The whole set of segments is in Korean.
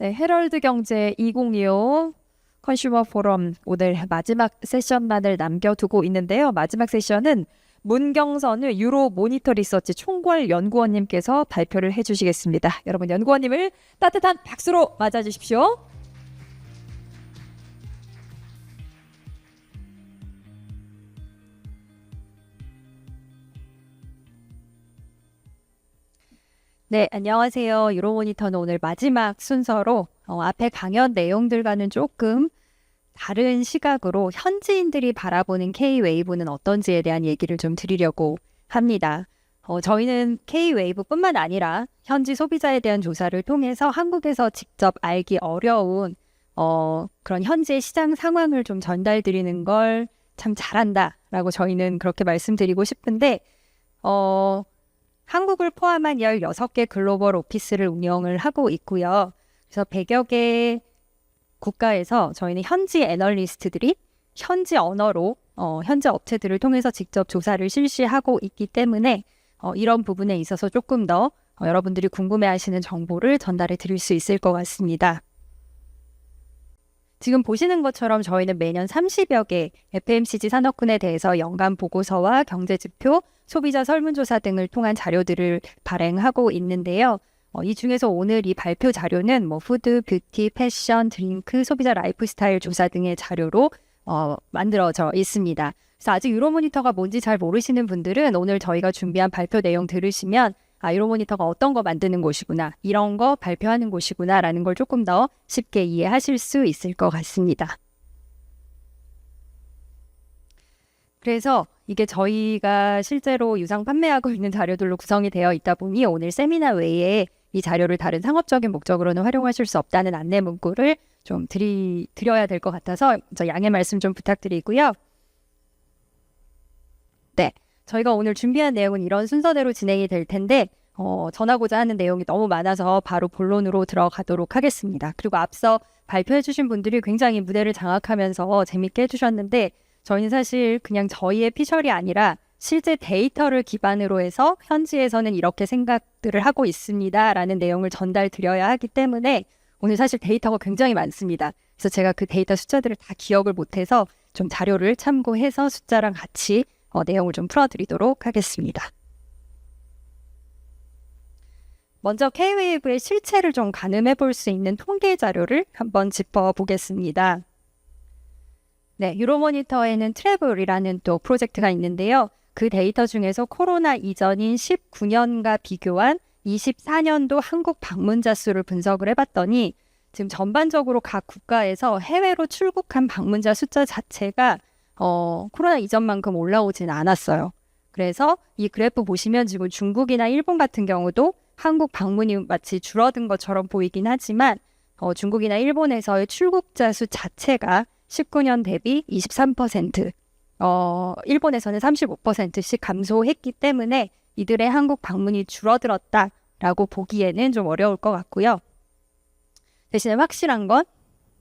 네, 헤럴드 경제 2025 컨슈머 포럼 오늘 마지막 세션만을 남겨두고 있는데요. 마지막 세션은 문경선우 유로 모니터 리서치 총괄 연구원님께서 발표를 해주시겠습니다. 여러분 연구원님을 따뜻한 박수로 맞아주십시오. 네, 안녕하세요. 유로모니터는 오늘 마지막 순서로 앞에 강연 내용들과는 조금 다른 시각으로 현지인들이 바라보는 K-웨이브는 어떤지에 대한 얘기를 좀 드리려고 합니다. 저희는 K-웨이브뿐만 아니라 현지 소비자에 대한 조사를 통해서 한국에서 직접 알기 어려운 그런 현지의 시장 상황을 좀 전달드리는 걸 참 잘한다라고 저희는 그렇게 말씀드리고 싶은데 한국을 포함한 16개 글로벌 오피스를 운영을 하고 있고요. 그래서 100여 개 국가에서 저희는 현지 애널리스트들이 현지 언어로 현지 업체들을 통해서 직접 조사를 실시하고 있기 때문에 이런 부분에 있어서 조금 더 여러분들이 궁금해하시는 정보를 전달해 드릴 수 있을 것 같습니다. 지금 보시는 것처럼 저희는 매년 30여 개 FMCG 산업군에 대해서 연간 보고서와 경제지표, 소비자 설문조사 등을 통한 자료들을 발행하고 있는데요. 이 중에서 오늘 이 발표 자료는 푸드, 뷰티, 패션, 드링크, 소비자 라이프 스타일 조사 등의 자료로 만들어져 있습니다. 그래서 아직 유로모니터가 뭔지 잘 모르시는 분들은 오늘 저희가 준비한 발표 내용 들으시면 유로모니터가 어떤 거 만드는 곳이구나, 이런 거 발표하는 곳이구나 라는 걸 조금 더 쉽게 이해하실 수 있을 것 같습니다. 그래서 이게 저희가 실제로 유상 판매하고 있는 자료들로 구성이 되어 있다 보니 오늘 세미나 외에 이 자료를 다른 상업적인 목적으로는 활용하실 수 없다는 안내 문구를 좀 드려야 될 것 같아서 양해 말씀 좀 부탁드리고요. 네, 저희가 오늘 준비한 내용은 이런 순서대로 진행이 될 텐데 전하고자 하는 내용이 너무 많아서 바로 본론으로 들어가도록 하겠습니다. 그리고 앞서 발표해 주신 분들이 굉장히 무대를 장악하면서 재밌게 해주셨는데 저희는 사실 그냥 저희의 피셜이 아니라 실제 데이터를 기반으로 해서 현지에서는 이렇게 생각들을 하고 있습니다 라는 내용을 전달드려야 하기 때문에 오늘 사실 데이터가 굉장히 많습니다. 그래서 제가 그 데이터 숫자들을 다 기억을 못해서 좀 자료를 참고해서 숫자랑 같이 내용을 좀 풀어드리도록 하겠습니다. 먼저 K-웨이브의 실체를 좀 가늠해 볼 수 있는 통계 자료를 한번 짚어보겠습니다. 네, 유로모니터에는 트래블이라는 또 프로젝트가 있는데요. 그 데이터 중에서 코로나 이전인 19년과 비교한 24년도 한국 방문자 수를 분석을 해봤더니 지금 전반적으로 각 국가에서 해외로 출국한 방문자 숫자 자체가 코로나 이전만큼 올라오진 않았어요. 그래서 이 그래프 보시면 지금 중국이나 일본 같은 경우도 한국 방문이 마치 줄어든 것처럼 보이긴 하지만 중국이나 일본에서의 출국자 수 자체가 19년 대비 23%, 일본에서는 35%씩 감소했기 때문에 이들의 한국 방문이 줄어들었다라고 보기에는 좀 어려울 것 같고요. 대신에 확실한 건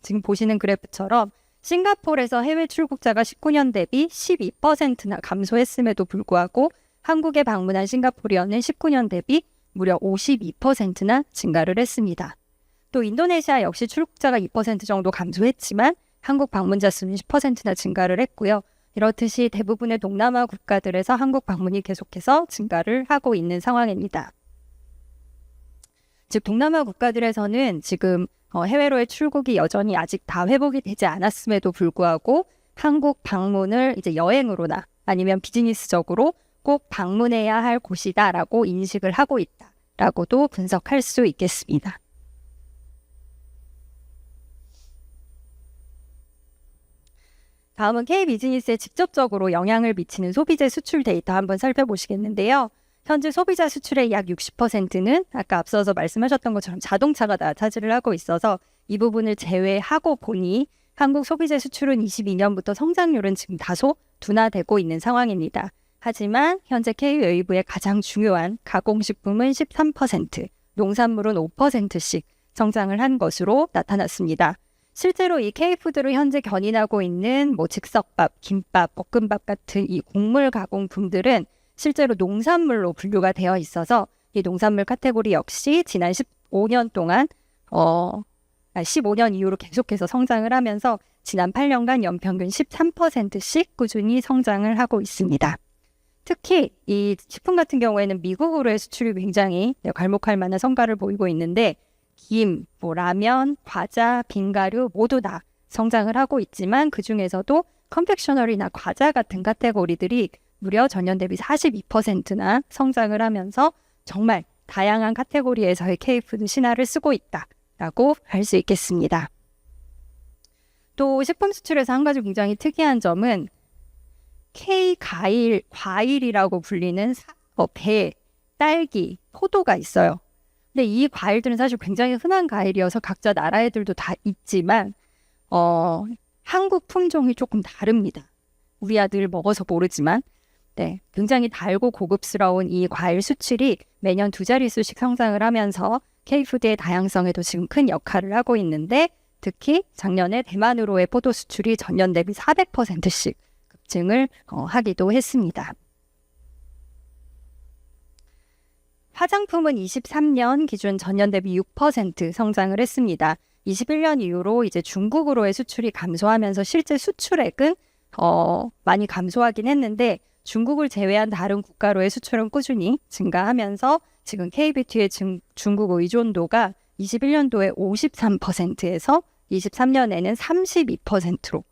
지금 보시는 그래프처럼 싱가포르에서 해외 출국자가 19년 대비 12%나 감소했음에도 불구하고 한국에 방문한 싱가포르인은 19년 대비 무려 52%나 증가를 했습니다. 또 인도네시아 역시 출국자가 2% 정도 감소했지만 한국 방문자 수는 10%나 증가를 했고요. 이렇듯이 대부분의 동남아 국가들에서 한국 방문이 계속해서 증가를 하고 있는 상황입니다. 즉 동남아 국가들에서는 지금 해외로의 출국이 여전히 아직 다 회복이 되지 않았음에도 불구하고 한국 방문을 이제 여행으로나 아니면 비즈니스적으로 꼭 방문해야 할 곳이다라고 인식을 하고 있다라고도 분석할 수 있겠습니다. 다음은 K-비즈니스에 직접적으로 영향을 미치는 소비재 수출 데이터 한번 살펴보시겠는데요. 현재 소비자 수출의 약 60%는 아까 앞서서 말씀하셨던 것처럼 자동차가 다 차지를 하고 있어서 이 부분을 제외하고 보니 한국 소비재 수출은 22년부터 성장률은 지금 다소 둔화되고 있는 상황입니다. 하지만 현재 K-웨이브의 가장 중요한 가공식품은 13%, 농산물은 5%씩 성장을 한 것으로 나타났습니다. 실제로 이 K푸드로 현재 견인하고 있는 즉석밥, 김밥, 볶음밥 같은 이 곡물 가공품들은 실제로 농산물로 분류가 되어 있어서 이 농산물 카테고리 역시 지난 15년 동안 15년 이후로 계속해서 성장을 하면서 지난 8년간 연평균 13%씩 꾸준히 성장을 하고 있습니다. 특히 이 식품 같은 경우에는 미국으로의 수출이 굉장히 괄목할 만한 성과를 보이고 있는데 김, 라면, 과자, 빙가류 모두 다 성장을 하고 있지만 그중에서도 컨펙셔너리나 과자 같은 카테고리들이 무려 전년 대비 42%나 성장을 하면서 정말 다양한 카테고리에서의 K푸드 신화를 쓰고 있다라고 할 수 있겠습니다. 또 식품 수출에서 한 가지 굉장히 특이한 점은 과일이라고 불리는 배, 딸기, 포도가 있어요. 근데 이 과일들은 사실 굉장히 흔한 과일이어서 각자 나라 애들도 다 있지만 한국 품종이 조금 다릅니다. 우리 아들 먹어서 모르지만 굉장히 달고 고급스러운 이 과일 수출이 매년 2자릿수씩 성장을 하면서 K푸드의 다양성에도 지금 큰 역할을 하고 있는데 특히 작년에 대만으로의 포도 수출이 전년 대비 400%씩 급증을 하기도 했습니다. 화장품은 23년 기준 전년 대비 6% 성장을 했습니다. 21년 이후로 이제 중국으로의 수출이 감소하면서 실제 수출액은 많이 감소하긴 했는데 중국을 제외한 다른 국가로의 수출은 꾸준히 증가하면서 지금 K뷰티의 중국 의존도가 21년도에 53%에서 23년에는 32%로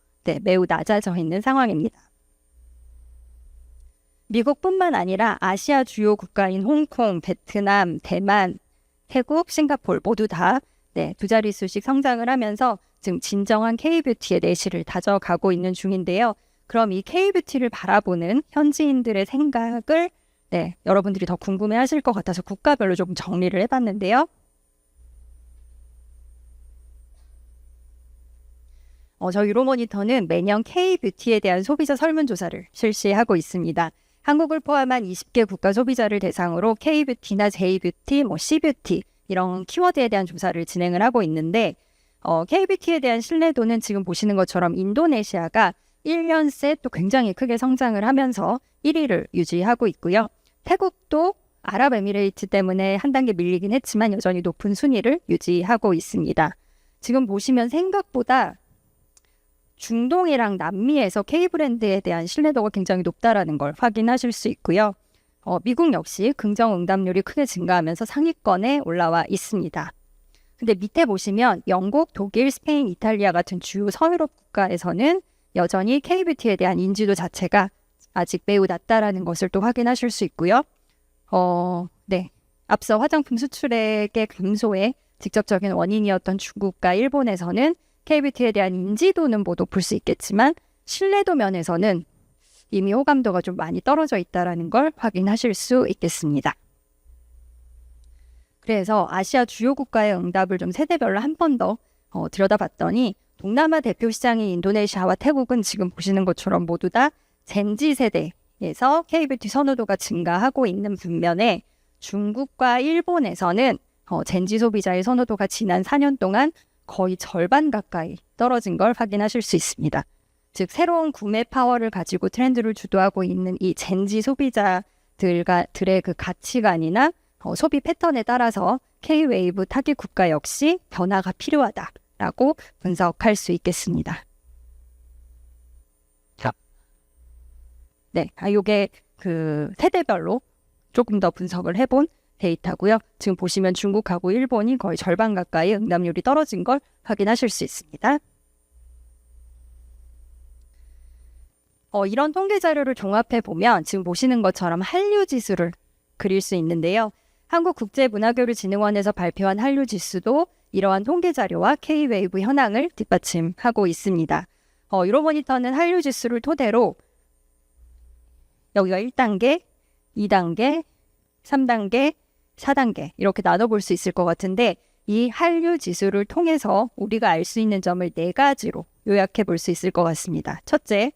매우 낮아져 있는 상황입니다. 미국뿐만 아니라 아시아 주요 국가인 홍콩, 베트남, 대만, 태국, 싱가포르 모두 다 2자릿수씩 성장을 하면서 지금 진정한 K뷰티의 내실을 다져가고 있는 중인데요. 그럼 이 K뷰티를 바라보는 현지인들의 생각을 여러분들이 더 궁금해하실 것 같아서 국가별로 좀 정리를 해봤는데요. 저희 유로모니터는 매년 K뷰티에 대한 소비자 설문조사를 실시하고 있습니다. 한국을 포함한 20개 국가 소비자를 대상으로 K뷰티나 J뷰티, C뷰티 이런 키워드에 대한 조사를 진행을 하고 있는데 K뷰티에 대한 신뢰도는 지금 보시는 것처럼 인도네시아가 1년 새 또 굉장히 크게 성장을 하면서 1위를 유지하고 있고요. 태국도 아랍에미레이트 때문에 한 단계 밀리긴 했지만 여전히 높은 순위를 유지하고 있습니다. 지금 보시면 생각보다 중동이랑 남미에서 K브랜드에 대한 신뢰도가 굉장히 높다라는 걸 확인하실 수 있고요. 미국 역시 긍정 응답률이 크게 증가하면서 상위권에 올라와 있습니다. 근데 밑에 보시면 영국, 독일, 스페인, 이탈리아 같은 주요 서유럽 국가에서는 여전히 K뷰티에 대한 인지도 자체가 아직 매우 낮다라는 것을 또 확인하실 수 있고요. 앞서 화장품 수출액의 감소의 직접적인 원인이었던 중국과 일본에서는 K뷰티에 대한 인지도는 뭐 높을 수 있겠지만 신뢰도 면에서는 이미 호감도가 좀 많이 떨어져 있다는 걸 확인하실 수 있겠습니다. 그래서 아시아 주요 국가의 응답을 좀 세대별로 한 번 더 들여다봤더니 동남아 대표 시장인 인도네시아와 태국은 지금 보시는 것처럼 모두 다 젠지 세대에서 K뷰티 선호도가 증가하고 있는 반면에 중국과 일본에서는 젠지 소비자의 선호도가 지난 4년 동안 거의 절반 가까이 떨어진 걸 확인하실 수 있습니다. 즉 새로운 구매 파워를 가지고 트렌드를 주도하고 있는 이 젠지 소비자들의 그 가치관이나 소비 패턴에 따라서 K-웨이브 타깃 국가 역시 변화가 필요하다라고 분석할 수 있겠습니다. 이게 그 세대별로 조금 더 분석을 해본 데이터고요. 지금 보시면 중국하고 일본이 거의 절반 가까이 응답률이 떨어진 걸 확인하실 수 있습니다. 이런 통계 자료를 종합해 보면 지금 보시는 것처럼 한류 지수를 그릴 수 있는데요. 한국국제문화교류진흥원에서 발표한 한류 지수도 이러한 통계 자료와 K-웨이브 현황을 뒷받침하고 있습니다. 유로모니터는 한류 지수를 토대로 여기가 1단계, 2단계, 3단계, 4단계 이렇게 나눠볼 수 있을 것 같은데 이 한류 지수를 통해서 우리가 알 수 있는 점을 4가지로 요약해 볼 수 있을 것 같습니다. 첫째,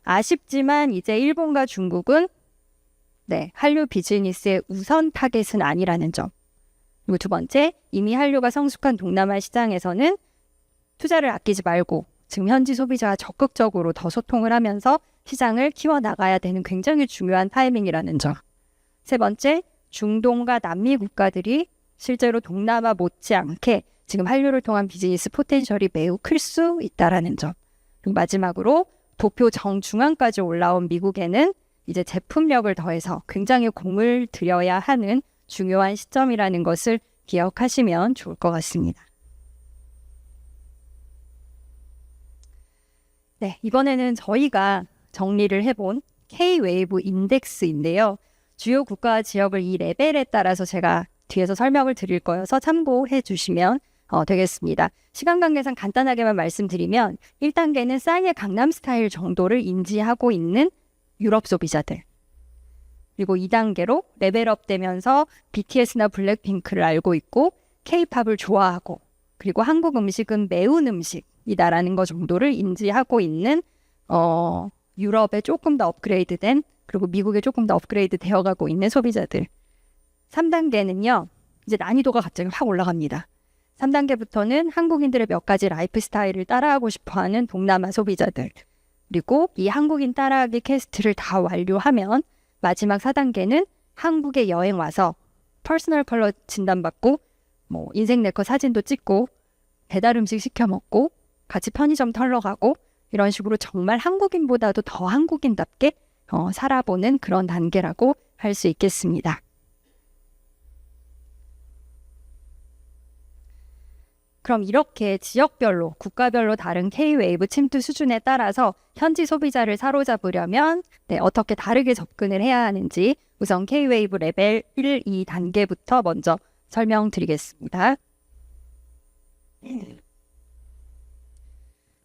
아쉽지만 이제 일본과 중국은 한류 비즈니스의 우선 타겟은 아니라는 점. 그리고 두 번째, 이미 한류가 성숙한 동남아 시장에서는 투자를 아끼지 말고 지금 현지 소비자와 적극적으로 더 소통을 하면서 시장을 키워나가야 되는 굉장히 중요한 타이밍이라는 점. 세 번째, 중동과 남미 국가들이 실제로 동남아 못지않게 지금 한류를 통한 비즈니스 포텐셜이 매우 클 수 있다라는 점. 그리고 마지막으로 도표 정중앙까지 올라온 미국에는 이제 제품력을 더해서 굉장히 공을 들여야 하는 중요한 시점이라는 것을 기억하시면 좋을 것 같습니다. 네, 이번에는 저희가 정리를 해본 K-웨이브 인덱스인데요. 주요 국가와 지역을 이 레벨에 따라서 제가 뒤에서 설명을 드릴 거여서 참고해 주시면 되겠습니다. 시간 관계상 간단하게만 말씀드리면 1단계는 싸이의 강남 스타일 정도를 인지하고 있는 유럽 소비자들. 그리고 2단계로 레벨업 되면서 BTS나 블랙핑크를 알고 있고 K-팝을 좋아하고 그리고 한국 음식은 매운 음식이다라는 것 정도를 인지하고 있는 유럽에 조금 더 업그레이드된 그리고 미국에 조금 더 업그레이드 되어가고 있는 소비자들. 3단계는요. 이제 난이도가 갑자기 확 올라갑니다. 3단계부터는 한국인들의 몇 가지 라이프 스타일을 따라하고 싶어하는 동남아 소비자들. 그리고 이 한국인 따라하기 퀘스트를 다 완료하면 마지막 4단계는 한국에 여행 와서 퍼스널 컬러 진단받고 뭐 인생 네컷 사진도 찍고 배달 음식 시켜 먹고 같이 편의점 털러 가고 이런 식으로 정말 한국인보다도 더 한국인답게 살아보는 그런 단계라고 할 수 있겠습니다. 그럼 이렇게 지역별로, 국가별로 다른 K-웨이브 침투 수준에 따라서 현지 소비자를 사로잡으려면 어떻게 다르게 접근을 해야 하는지 우선 K-웨이브 레벨 1, 2단계부터 먼저 설명드리겠습니다.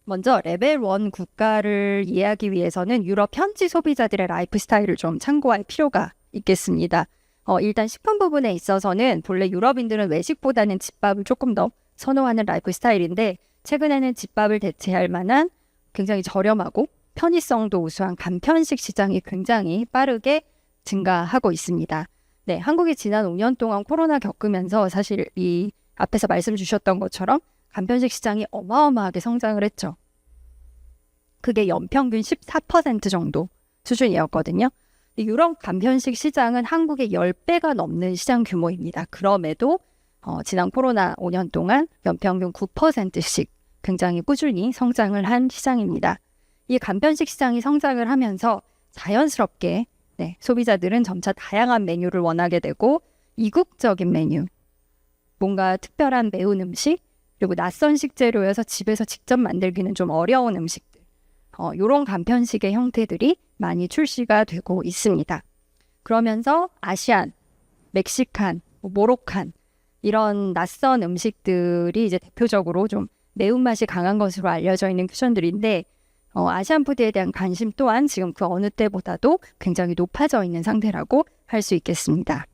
먼저 레벨 1 국가를 이해하기 위해서는 유럽 현지 소비자들의 라이프 스타일을 좀 참고할 필요가 있겠습니다. 일단 식품 부분에 있어서는 본래 유럽인들은 외식보다는 집밥을 조금 더 선호하는 라이프 스타일인데 최근에는 집밥을 대체할 만한 굉장히 저렴하고 편의성도 우수한 간편식 시장이 굉장히 빠르게 증가하고 있습니다. 네, 한국이 지난 5년 동안 코로나 겪으면서 사실 이 앞에서 말씀 주셨던 것처럼 간편식 시장이 어마어마하게 성장을 했죠. 그게 연평균 14% 정도 수준이었거든요. 유럽 간편식 시장은 한국의 10배가 넘는 시장 규모입니다. 그럼에도 지난 코로나 5년 동안 연평균 9%씩 굉장히 꾸준히 성장을 한 시장입니다. 이 간편식 시장이 성장을 하면서 자연스럽게 소비자들은 점차 다양한 메뉴를 원하게 되고 이국적인 메뉴, 뭔가 특별한 매운 음식, 그리고 낯선 식재료여서 집에서 직접 만들기는 좀 어려운 음식들, 이런 간편식의 형태들이 많이 출시가 되고 있습니다. 그러면서 아시안, 멕시칸, 모로칸 이런 낯선 음식들이 이제 대표적으로 좀 매운맛이 강한 것으로 알려져 있는 퓨전들인데 아시안 푸드에 대한 관심 또한 지금 그 어느 때보다도 굉장히 높아져 있는 상태라고 할 수 있겠습니다.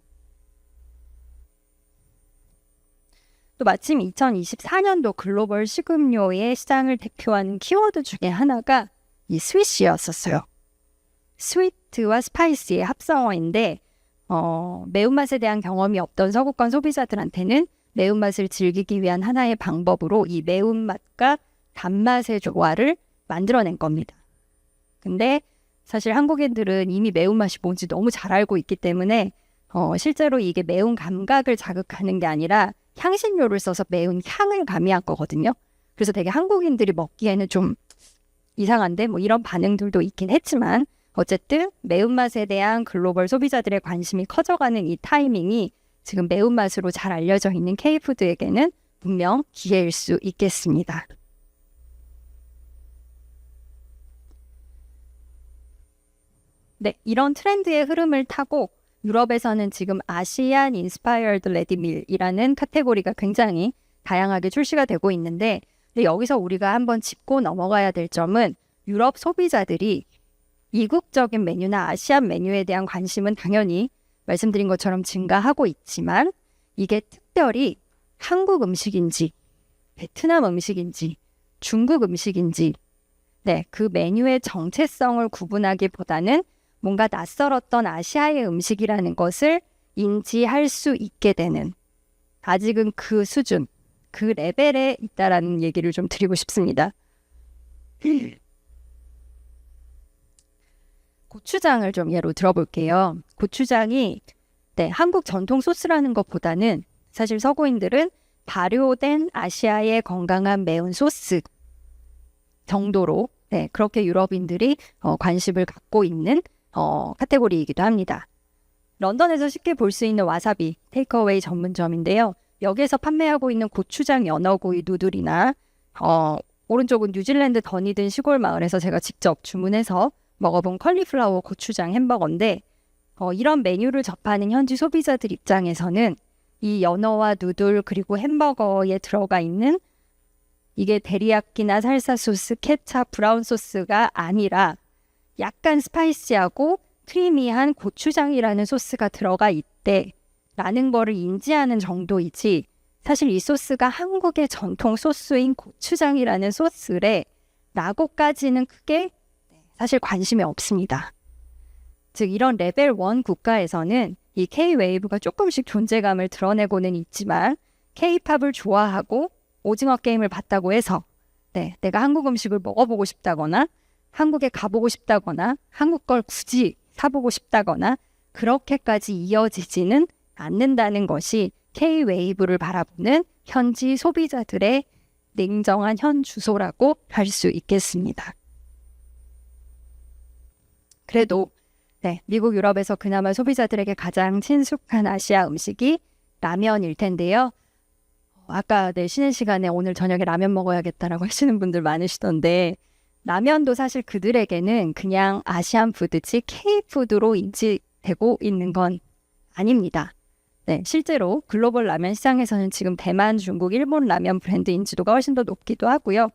또 마침 2024년도 글로벌 식음료의 시장을 대표하는 키워드 중에 하나가 이 스위시였었어요. 스위트와 스파이시의 합성어인데 매운맛에 대한 경험이 없던 서구권 소비자들한테는 매운맛을 즐기기 위한 하나의 방법으로 이 매운맛과 단맛의 조화를 만들어낸 겁니다. 근데 사실 한국인들은 이미 매운맛이 뭔지 너무 잘 알고 있기 때문에 실제로 이게 매운 감각을 자극하는 게 아니라 향신료를 써서 매운 향을 가미한 거거든요. 그래서 되게 한국인들이 먹기에는 좀 이상한데 뭐 이런 반응들도 있긴 했지만 어쨌든 매운맛에 대한 글로벌 소비자들의 관심이 커져가는 이 타이밍이 지금 매운맛으로 잘 알려져 있는 K푸드에게는 분명 기회일 수 있겠습니다. 네, 이런 트렌드의 흐름을 타고 유럽에서는 지금 아시안 인스파이어드 레디밀이라는 카테고리가 굉장히 다양하게 출시가 되고 있는데 여기서 우리가 한번 짚고 넘어가야 될 점은 유럽 소비자들이 이국적인 메뉴나 아시안 메뉴에 대한 관심은 당연히 말씀드린 것처럼 증가하고 있지만 이게 특별히 한국 음식인지 베트남 음식인지 중국 음식인지 그 메뉴의 정체성을 구분하기보다는 뭔가 낯설었던 아시아의 음식이라는 것을 인지할 수 있게 되는 아직은 그 수준, 그 레벨에 있다라는 얘기를 좀 드리고 싶습니다. 고추장을 좀 예로 들어볼게요. 고추장이 한국 전통 소스라는 것보다는 사실 서구인들은 발효된 아시아의 건강한 매운 소스 정도로 그렇게 유럽인들이 관심을 갖고 있는 카테고리이기도 합니다. 런던에서 쉽게 볼 수 있는 와사비 테이크어웨이 전문점인데요. 여기에서 판매하고 있는 고추장 연어구이 누들이나 오른쪽은 뉴질랜드 더니든 시골 마을에서 제가 직접 주문해서 먹어본 컬리플라워 고추장 햄버거인데 이런 메뉴를 접하는 현지 소비자들 입장에서는 이 연어와 누들 그리고 햄버거에 들어가 있는 이게 데리야끼나 살사 소스, 케찹, 브라운 소스가 아니라 약간 스파이시하고 크리미한 고추장이라는 소스가 들어가 있대라는 거를 인지하는 정도이지 사실 이 소스가 한국의 전통 소스인 고추장이라는 소스래 라고까지는 크게 사실 관심이 없습니다. 즉 이런 레벨 1 국가에서는 이 K-웨이브가 조금씩 존재감을 드러내고는 있지만 K-팝을 좋아하고 오징어 게임을 봤다고 해서 내가 한국 음식을 먹어보고 싶다거나 한국에 가보고 싶다거나 한국 걸 굳이 사보고 싶다거나 그렇게까지 이어지지는 않는다는 것이 K-웨이브를 바라보는 현지 소비자들의 냉정한 현 주소라고 할 수 있겠습니다. 그래도 미국, 유럽에서 그나마 소비자들에게 가장 친숙한 아시아 음식이 라면일 텐데요. 아까 쉬는 시간에 오늘 저녁에 라면 먹어야겠다라고 하시는 분들 많으시던데 라면도 사실 그들에게는 그냥 아시안 푸드지 K-푸드로 인지되고 있는 건 아닙니다. 실제로 글로벌 라면 시장에서는 지금 대만, 중국, 일본 라면 브랜드 인지도가 훨씬 더 높기도 하고요.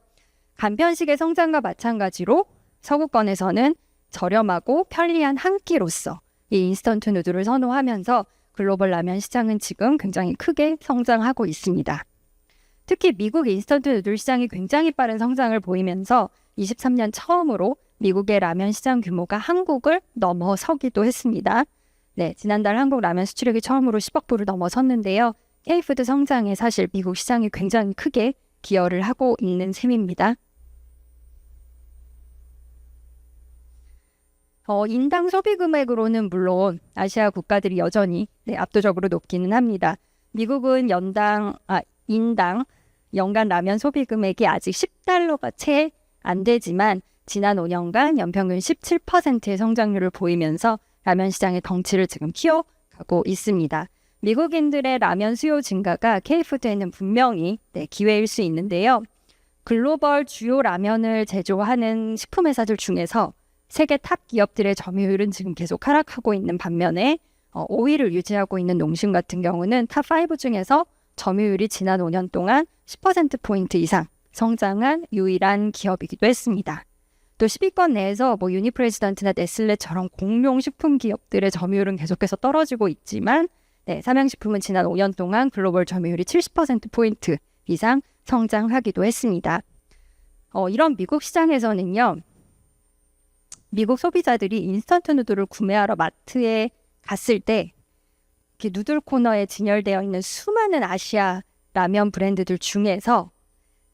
간편식의 성장과 마찬가지로 서구권에서는 저렴하고 편리한 한 끼로서 이 인스턴트 누들을 선호하면서 글로벌 라면 시장은 지금 굉장히 크게 성장하고 있습니다. 특히 미국 인스턴트 누들 시장이 굉장히 빠른 성장을 보이면서 23년 처음으로 미국의 라면 시장 규모가 한국을 넘어서기도 했습니다. 지난달 한국 라면 수출액이 처음으로 10억 불을 넘어섰는데요. K-푸드 성장에 사실 미국 시장이 굉장히 크게 기여를 하고 있는 셈입니다. 인당 소비 금액으로는 물론 아시아 국가들이 여전히 압도적으로 높기는 합니다. 미국은 인당 연간 라면 소비 금액이 아직 $10가 채 안 되지만 지난 5년간 연평균 17%의 성장률을 보이면서 라면 시장의 덩치를 지금 키워가고 있습니다. 미국인들의 라면 수요 증가가 K-푸드에는 분명히 기회일 수 있는데요. 글로벌 주요 라면을 제조하는 식품회사들 중에서 세계 탑 기업들의 점유율은 지금 계속 하락하고 있는 반면에 5위를 유지하고 있는 농심 같은 경우는 탑 5 중에서 점유율이 지난 5년 동안 10%포인트 이상 성장한 유일한 기업이기도 했습니다. 또 10위권 내에서 유니프레지던트나 네슬레처럼 공룡 식품 기업들의 점유율은 계속해서 떨어지고 있지만 삼양식품은 지난 5년 동안 글로벌 점유율이 70%포인트 이상 성장하기도 했습니다. 이런 미국 시장에서는요. 미국 소비자들이 인스턴트 누들을 구매하러 마트에 갔을 때 누들 코너에 진열되어 있는 수많은 아시아 라면 브랜드들 중에서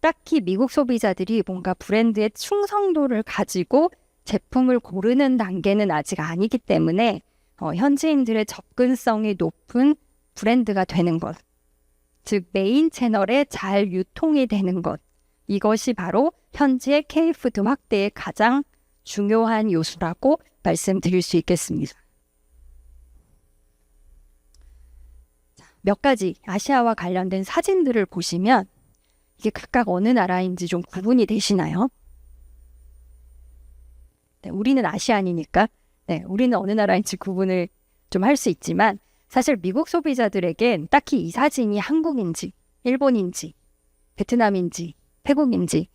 딱히 미국 소비자들이 뭔가 브랜드의 충성도를 가지고 제품을 고르는 단계는 아직 아니기 때문에 현지인들의 접근성이 높은 브랜드가 되는 것, 즉 메인 채널에 잘 유통이 되는 것, 이것이 바로 현지의 K-푸드 확대의 가장 중요한 요소라고 말씀드릴 수 있겠습니다. 몇 가지 아시아와 관련된 사진들을 보시면 이게 각각 어느 나라인지 좀 구분이 되시나요? 우리는 아시안이니까 우리는 어느 나라인지 구분을 좀 할 수 있지만 사실 미국 소비자들에겐 딱히 이 사진이 한국인지 일본인지 베트남인지 태국인지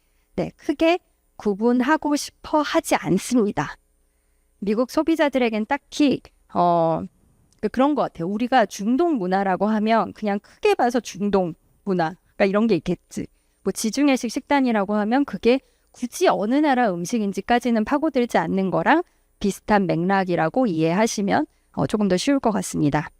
크게 구분하고 싶어 하지 않습니다. 미국 소비자들에겐 딱히 그런 것 같아요. 우리가 중동 문화라고 하면 그냥 크게 봐서 중동 문화 이런 게 있겠지. 지중해식 식단이라고 하면 그게 굳이 어느 나라 음식인지까지는 파고들지 않는 거랑 비슷한 맥락이라고 이해하시면 조금 더 쉬울 것 같습니다.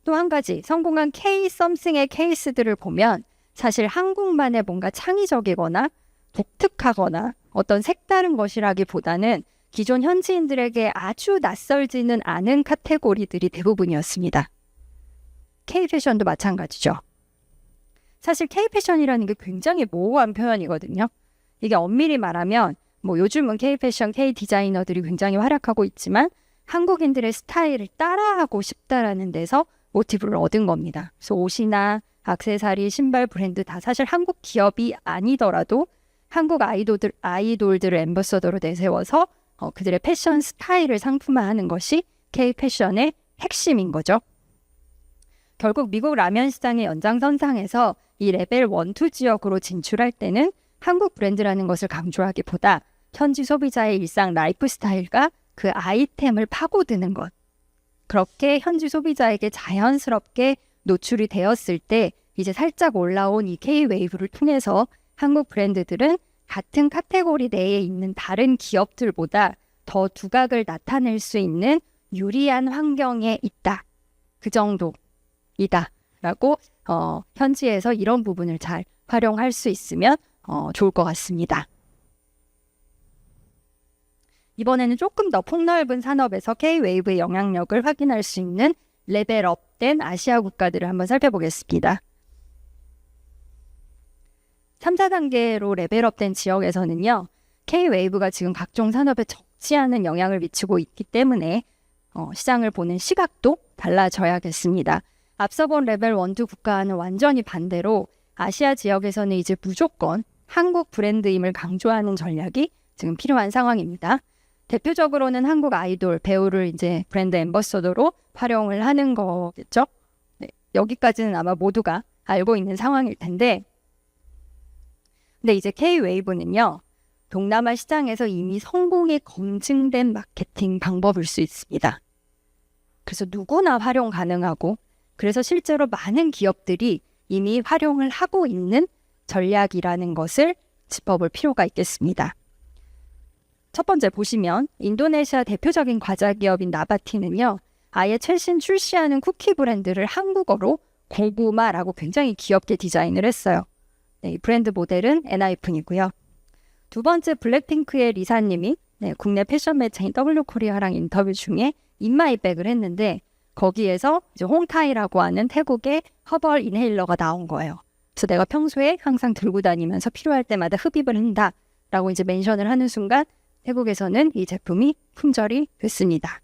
또 한 가지 성공한 K-썸씽의 케이스들을 보면 사실 한국만의 뭔가 창의적이거나 독특하거나 어떤 색다른 것이라기보다는 기존 현지인들에게 아주 낯설지는 않은 카테고리들이 대부분이었습니다. K-패션도 마찬가지죠. 사실 K-패션이라는 게 굉장히 모호한 표현이거든요. 이게 엄밀히 말하면 뭐 요즘은 K-패션, K-디자이너들이 굉장히 활약하고 있지만 한국인들의 스타일을 따라하고 싶다라는 데서 모티브를 얻은 겁니다. 그래서 옷이나 액세서리, 신발 브랜드 다 사실 한국 기업이 아니더라도 한국 아이돌들을 앰버서더로 내세워서 그들의 패션 스타일을 상품화하는 것이 K-패션의 핵심인 거죠. 결국 미국 라면 시장의 연장선상에서 이 레벨 1, 2 지역으로 진출할 때는 한국 브랜드라는 것을 강조하기보다 현지 소비자의 일상 라이프 스타일과 그 아이템을 파고드는 것. 그렇게 현지 소비자에게 자연스럽게 노출이 되었을 때 이제 살짝 올라온 이 K-웨이브를 통해서 한국 브랜드들은 같은 카테고리 내에 있는 다른 기업들보다 더 두각을 나타낼 수 있는 유리한 환경에 있다. 그 정도이다. 라고 현지에서 이런 부분을 잘 활용할 수 있으면 좋을 것 같습니다. 이번에는 조금 더 폭넓은 산업에서 K-웨이브의 영향력을 확인할 수 있는 레벨업된 아시아 국가들을 한번 살펴보겠습니다. 3, 4단계로 레벨업된 지역에서는요. K-웨이브가 지금 각종 산업에 적지 않은 영향을 미치고 있기 때문에 시장을 보는 시각도 달라져야겠습니다. 앞서 본 레벨 1, 2 국가와는 완전히 반대로 아시아 지역에서는 이제 무조건 한국 브랜드임을 강조하는 전략이 지금 필요한 상황입니다. 대표적으로는 한국 아이돌, 배우를 이제 브랜드 앰버서더로 활용을 하는 거겠죠. 네, 여기까지는 아마 모두가 알고 있는 상황일 텐데 근데 이제 K-웨이브는요. 동남아 시장에서 이미 성공이 검증된 마케팅 방법일 수 있습니다. 그래서 누구나 활용 가능하고 그래서 실제로 많은 기업들이 이미 활용을 하고 있는 전략이라는 것을 짚어볼 필요가 있겠습니다. 첫 번째 보시면 인도네시아 대표적인 과자 기업인 나바티는요. 아예 최신 출시하는 쿠키 브랜드를 한국어로 고구마라고 굉장히 귀엽게 디자인을 했어요. 네, 이 브랜드 모델은 엔하이픈이고요. 두 번째 블랙핑크의 리사님이 국내 패션 매체인 W코리아랑 인터뷰 중에 인마이백을 했는데 거기에서 이제 홍타이라고 하는 태국의 허벌 인헤일러가 나온 거예요. 그래서 내가 평소에 항상 들고 다니면서 필요할 때마다 흡입을 한다라고 이제 멘션을 하는 순간 태국에서는 이 제품이 품절이 됐습니다.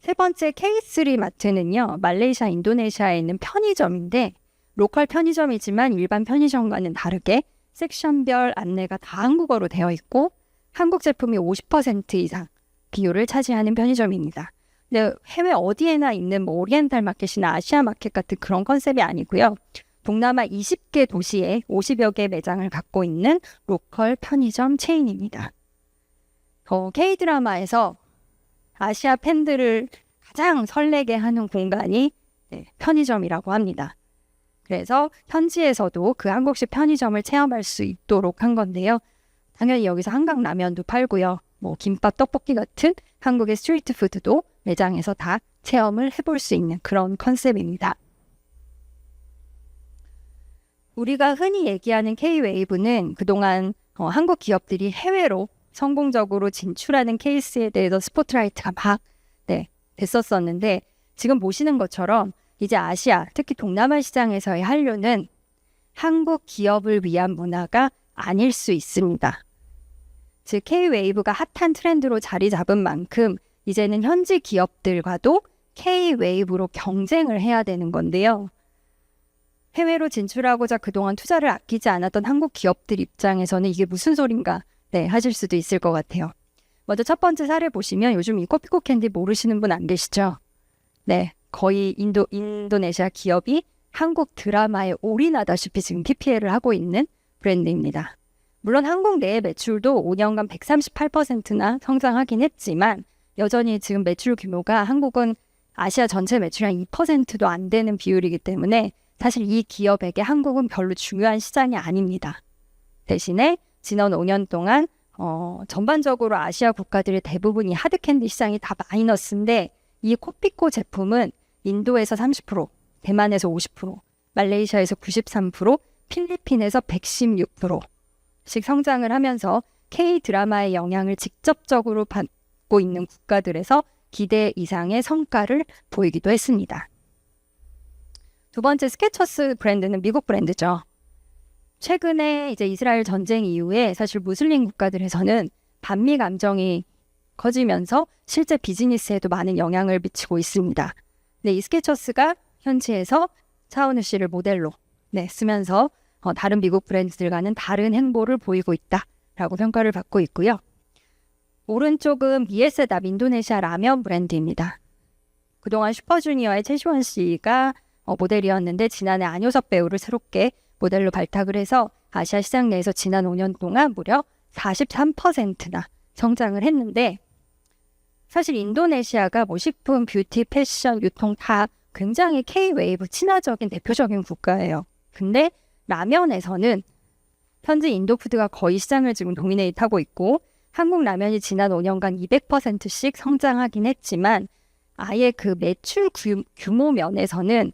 세 번째 K3 마트는요. 말레이시아, 인도네시아에 있는 편의점인데 로컬 편의점이지만 일반 편의점과는 다르게 섹션별 안내가 다 한국어로 되어 있고 한국 제품이 50% 이상 비율을 차지하는 편의점입니다. 근데 해외 어디에나 있는 뭐 오리엔탈 마켓이나 아시아 마켓 같은 그런 컨셉이 아니고요. 동남아 20개 도시에 50여 개 매장을 갖고 있는 로컬 편의점 체인입니다. K-드라마에서 아시아 팬들을 가장 설레게 하는 공간이 편의점이라고 합니다. 그래서 현지에서도 그 한국식 편의점을 체험할 수 있도록 한 건데요. 당연히 여기서 한강라면도 팔고요. 뭐 김밥, 떡볶이 같은 한국의 스트리트 푸드도 매장에서 다 체험을 해볼 수 있는 그런 컨셉입니다. 우리가 흔히 얘기하는 K-웨이브는 그동안 한국 기업들이 해외로 성공적으로 진출하는 케이스에 대해서 스포트라이트가 막 됐었었는데 지금 보시는 것처럼 이제 아시아, 특히 동남아 시장에서의 한류는 한국 기업을 위한 문화가 아닐 수 있습니다. 즉 K-웨이브가 핫한 트렌드로 자리 잡은 만큼 이제는 현지 기업들과도 K-웨이브로 경쟁을 해야 되는 건데요. 해외로 진출하고자 그동안 투자를 아끼지 않았던 한국 기업들 입장에서는 이게 무슨 소린가 하실 수도 있을 것 같아요. 먼저 첫 번째 사례 보시면 요즘 이 코피코 캔디 모르시는 분 안 계시죠? 네, 거의 인도네시아 기업이 한국 드라마에 올인하다시피 지금 PPL을 하고 있는 브랜드입니다. 물론 한국 내의 매출도 5년간 138%나 성장하긴 했지만 여전히 지금 매출 규모가 한국은 아시아 전체 매출의 한 2%도 안 되는 비율이기 때문에 사실 이 기업에게 한국은 별로 중요한 시장이 아닙니다. 대신에 지난 5년 동안 전반적으로 아시아 국가들의 대부분 이 하드캔디 시장이 다 마이너스인데 이 코피코 제품은 인도에서 30%, 대만에서 50%, 말레이시아에서 93%, 필리핀에서 116%씩 성장을 하면서 K-드라마의 영향을 직접적으로 받고 있는 국가들에서 기대 이상의 성과를 보이기도 했습니다. 두 번째 스케쳐스 브랜드는 미국 브랜드죠. 최근에 이제 이스라엘 전쟁 이후에 사실 무슬림 국가들에서는 반미 감정이 커지면서 실제 비즈니스에도 많은 영향을 미치고 있습니다. 네, 이 스케쳐스가 현지에서 차은우 씨를 모델로 쓰면서 다른 미국 브랜드들과는 다른 행보를 보이고 있다라고 평가를 받고 있고요. 오른쪽은 미에세답 인도네시아 라면 브랜드입니다. 그동안 슈퍼주니어의 최시원 씨가 모델이었는데 지난해 안효섭 배우를 새롭게 모델로 발탁을 해서 아시아 시장 내에서 지난 5년 동안 무려 43%나 성장을 했는데 사실 인도네시아가 뭐 식품, 뷰티, 패션, 유통 다 굉장히 K-웨이브 친화적인 대표적인 국가예요. 근데 라면에서는 현지 인도푸드가 거의 시장을 지금 도미네이트하고 있고 한국 라면이 지난 5년간 200%씩 성장하긴 했지만 아예 그 매출 규모 면에서는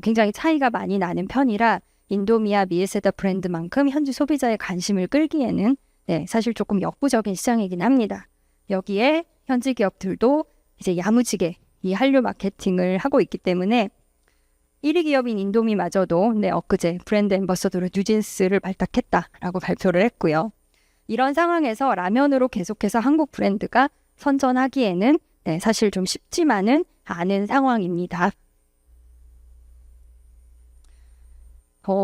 굉장히 차이가 많이 나는 편이라 인도미아 미에세다 브랜드만큼 현지 소비자의 관심을 끌기에는 사실 조금 역부족인 시장이긴 합니다. 여기에 현지 기업들도 이제 야무지게 이 한류 마케팅을 하고 있기 때문에 1위 기업인 인도미마저도 엊그제 브랜드 앰버서더로 뉴진스를 발탁했다라고 발표를 했고요. 이런 상황에서 라면으로 계속해서 한국 브랜드가 선전하기에는 사실 좀 쉽지만은 않은 상황입니다.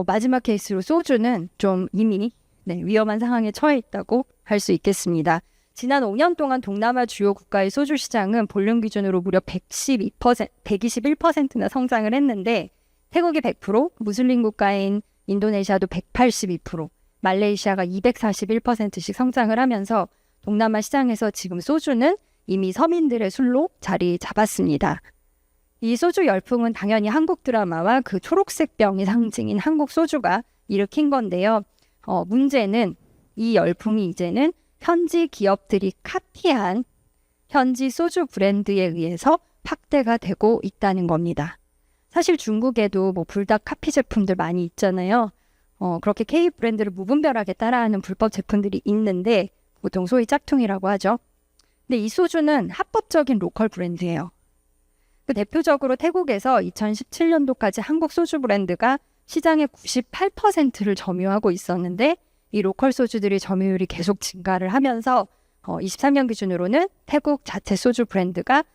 마지막 케이스로 소주는 좀 이미 위험한 상황에 처해 있다고 할 수 있겠습니다. 지난 5년 동안 동남아 주요 국가의 소주 시장은 볼륨 기준으로 무려 121%나 성장을 했는데 태국이 100%, 무슬림 국가인 인도네시아도 182%, 말레이시아가 241%씩 성장을 하면서 동남아 시장에서 지금 소주는 이미 서민들의 술로 자리 잡았습니다. 이 소주 열풍은 당연히 한국 드라마와 그 초록색 병의 상징인 한국 소주가 일으킨 건데요. 문제는 이 열풍이 이제는 현지 기업들이 카피한 현지 소주 브랜드에 의해서 확대가 되고 있다는 겁니다. 사실 중국에도 뭐 불닭 카피 제품들 많이 있잖아요. 그렇게 K 브랜드를 무분별하게 따라하는 불법 제품들이 있는데 보통 소위 짝퉁이라고 하죠. 근데 이 소주는 합법적인 로컬 브랜드예요. 그 대표적으로 태국에서 2017년도까지 한국 소주 브랜드가 시장의 98%를 점유하고 있었는데 이 로컬 소주들의 점유율이 계속 증가를 하면서 23년 기준으로는 태국 자체 소주 브랜드가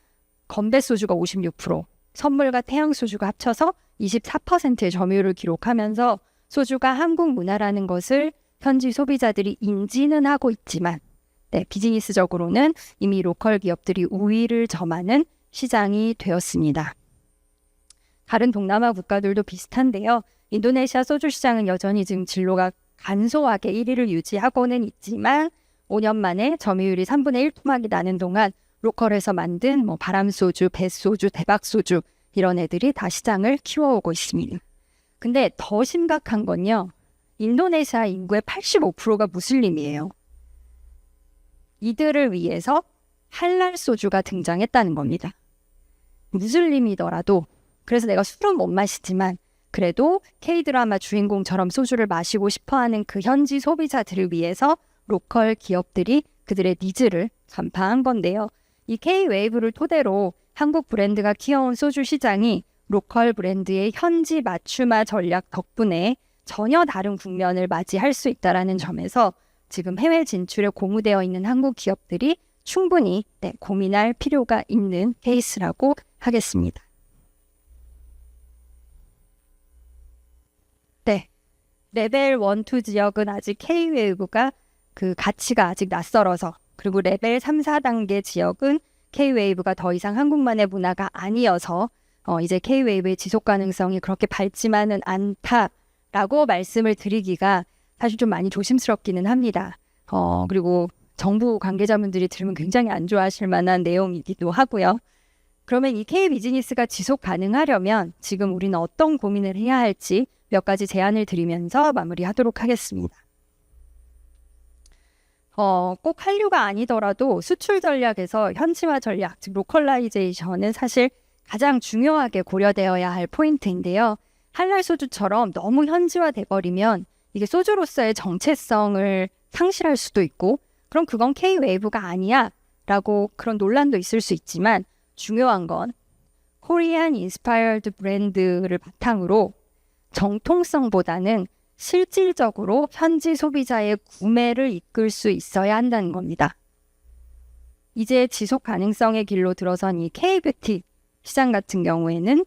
건배 소주가 56%, 선물과 태양 소주가 합쳐서 24%의 점유율을 기록하면서 소주가 한국 문화라는 것을 현지 소비자들이 인지는 하고 있지만 비즈니스적으로는 이미 로컬 기업들이 우위를 점하는 시장이 되었습니다. 다른 동남아 국가들도 비슷한데요. 인도네시아 소주 시장은 여전히 지금 진로가 간소하게 1위를 유지하고는 있지만 5년 만에 점유율이 3분의 1 토막이 나는 동안 로컬에서 만든 바람소주, 뱃소주, 대박소주 이런 애들이 다 시장을 키워오고 있습니다. 근데 더 심각한 건요. 인도네시아 인구의 85%가 무슬림이에요. 이들을 위해서 할랄 소주가 등장했다는 겁니다. 무슬림이더라도 그래서 내가 술은 못 마시지만 그래도 K-드라마 주인공처럼 소주를 마시고 싶어하는 그 현지 소비자들을 위해서 로컬 기업들이 그들의 니즈를 간파한 건데요. 이 K-웨이브를 토대로 한국 브랜드가 키워온 소주 시장이 로컬 브랜드의 현지 맞춤화 전략 덕분에 전혀 다른 국면을 맞이할 수 있다는 점에서 지금 해외 진출에 고무되어 있는 한국 기업들이 충분히 고민할 필요가 있는 케이스라고 하겠습니다. 레벨 1, 2 지역은 아직 K-웨이브가 그 가치가 아직 낯설어서 그리고 레벨 3, 4단계 지역은 K-웨이브가 더 이상 한국만의 문화가 아니어서 이제 K-웨이브의 지속 가능성이 그렇게 밝지만은 않다라고 말씀을 드리기가 사실 좀 많이 조심스럽기는 합니다. 그리고 정부 관계자분들이 들으면 굉장히 안 좋아하실 만한 내용이기도 하고요. 그러면 이 K-비즈니스가 지속 가능하려면 지금 우리는 어떤 고민을 해야 할지 몇 가지 제안을 드리면서 마무리하도록 하겠습니다. 꼭 한류가 아니더라도 수출 전략에서 현지화 전략, 즉 로컬라이제이션은 사실 가장 중요하게 고려되어야 할 포인트인데요. 할랄 소주처럼 너무 현지화돼 버리면 이게 소주로서의 정체성을 상실할 수도 있고 그럼 그건 K-웨이브가 아니야 라고 그런 논란도 있을 수 있지만 중요한 건 코리안 인스파이어드 브랜드를 바탕으로 정통성보다는 실질적으로 현지 소비자의 구매를 이끌 수 있어야 한다는 겁니다. 이제 지속 가능성의 길로 들어선 이 K뷰티 시장 같은 경우에는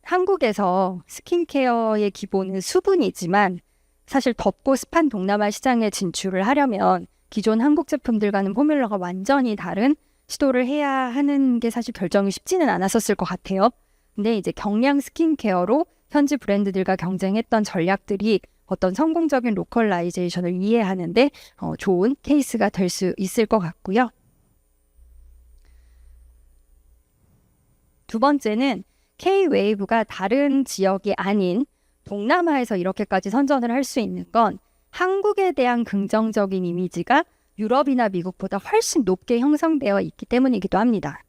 한국에서 스킨케어의 기본은 수분이지만 사실 덥고 습한 동남아 시장에 진출을 하려면 기존 한국 제품들과는 포뮬러가 완전히 다른 시도를 해야 하는 게 사실 결정이 쉽지는 않았었을 것 같아요. 근데 이제 경량 스킨케어로 현지 브랜드들과 경쟁했던 전략들이 어떤 성공적인 로컬라이제이션을 이해하는데 좋은 케이스가 될 수 있을 것 같고요. 두 번째는 K-웨이브가 다른 지역이 아닌 동남아에서 이렇게까지 선전을 할 수 있는 건 한국에 대한 긍정적인 이미지가 유럽이나 미국보다 훨씬 높게 형성되어 있기 때문이기도 합니다.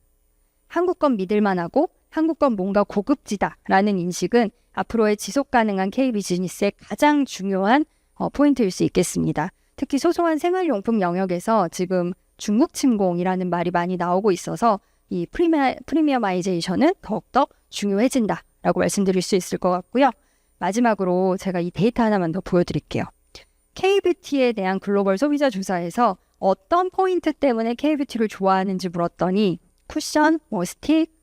한국 건 믿을만하고 한국 건 뭔가 고급지다라는 인식은 앞으로의 지속 가능한 K-비즈니스의 가장 중요한 포인트일 수 있겠습니다. 특히 소소한 생활용품 영역에서 지금 중국 침공이라는 말이 많이 나오고 있어서 이 프리미어마이제이션은 더욱더 중요해진다라고 말씀드릴 수 있을 것 같고요. 마지막으로 제가 이 데이터 하나만 더 보여드릴게요. K뷰티에 대한 글로벌 소비자 조사에서 어떤 포인트 때문에 K뷰티를 좋아하는지 물었더니 쿠션, 스틱,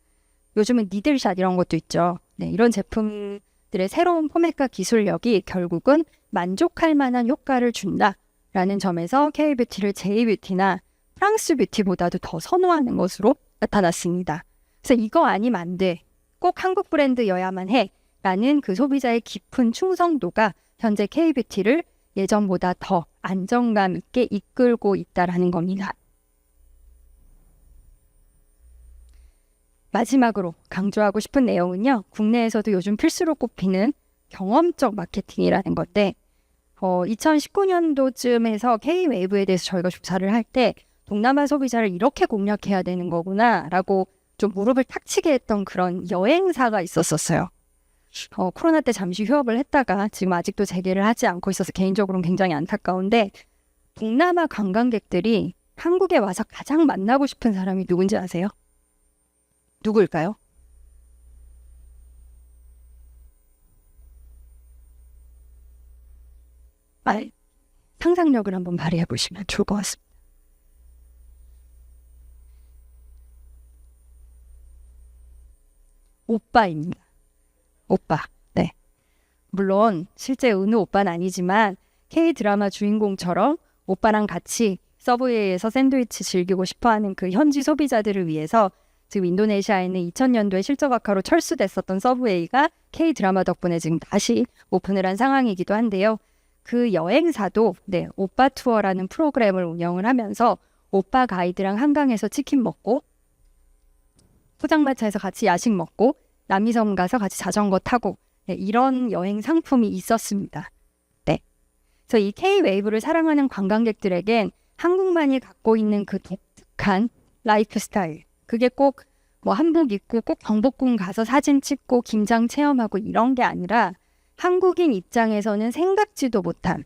요즘은 니들샷 이런 것도 있죠. 네, 이런 제품들의 새로운 포맷과 기술력이 결국은 만족할 만한 효과를 준다라는 점에서 K뷰티를 J뷰티나 프랑스 뷰티보다도 더 선호하는 것으로 나타났습니다. 그래서 이거 아니면 안 돼. 꼭 한국 브랜드여야만 해. 라는 그 소비자의 깊은 충성도가 현재 K뷰티를 예전보다 더 안정감 있게 이끌고 있다라는 겁니다. 마지막으로 강조하고 싶은 내용은요. 국내에서도 요즘 필수로 꼽히는 경험적 마케팅이라는 건데 2019년도쯤에서 K-웨이브에 대해서 저희가 조사를 할 때 동남아 소비자를 이렇게 공략해야 되는 거구나 라고 좀 무릎을 탁 치게 했던 그런 여행사가 있었어요. 코로나 때 잠시 휴업을 했다가 지금 아직도 재개를 하지 않고 있어서 개인적으로는 굉장히 안타까운데 동남아 관광객들이 한국에 와서 가장 만나고 싶은 사람이 누군지 아세요? 누구일까요? 상상력을 한번 발휘해 보시면 좋을 것 같습니다. 오빠입니다. 오빠. 네. 물론 실제 은우 오빠는 아니지만 K-드라마 주인공처럼 오빠랑 같이 서브웨이에서 샌드위치 즐기고 싶어하는 그 현지 소비자들을 위해서 지금 인도네시아에는 2000년도에 실적 악화로 철수됐었던 서브웨이가 K-드라마 덕분에 지금 다시 오픈을 한 상황이기도 한데요. 그 여행사도 오빠 투어라는 프로그램을 운영을 하면서 오빠 가이드랑 한강에서 치킨 먹고 포장마차에서 같이 야식 먹고 남이섬 가서 같이 자전거 타고 이런 여행 상품이 있었습니다. 네. 그래서 이 K-웨이브를 사랑하는 관광객들에겐 한국만이 갖고 있는 그 독특한 라이프 스타일, 그게 꼭 한복 입고 꼭 경복궁 가서 사진 찍고 김장 체험하고 이런 게 아니라 한국인 입장에서는 생각지도 못한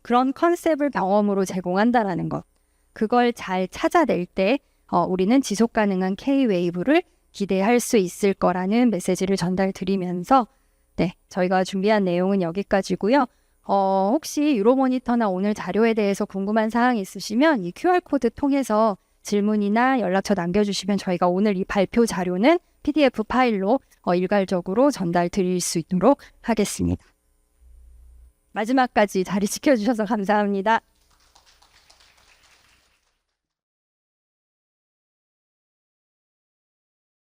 그런 컨셉을 경험으로 제공한다라는 것. 그걸 잘 찾아낼 때 우리는 지속 가능한 K-웨이브를 기대할 수 있을 거라는 메시지를 전달드리면서 저희가 준비한 내용은 여기까지고요. 혹시 유로모니터나 오늘 자료에 대해서 궁금한 사항이 있으시면 이 QR코드 통해서 질문이나 연락처 남겨주시면 저희가 오늘 이 발표 자료는 PDF 파일로 일괄적으로 전달 드릴 수 있도록 하겠습니다. 마지막까지 자리 지켜주셔서 감사합니다.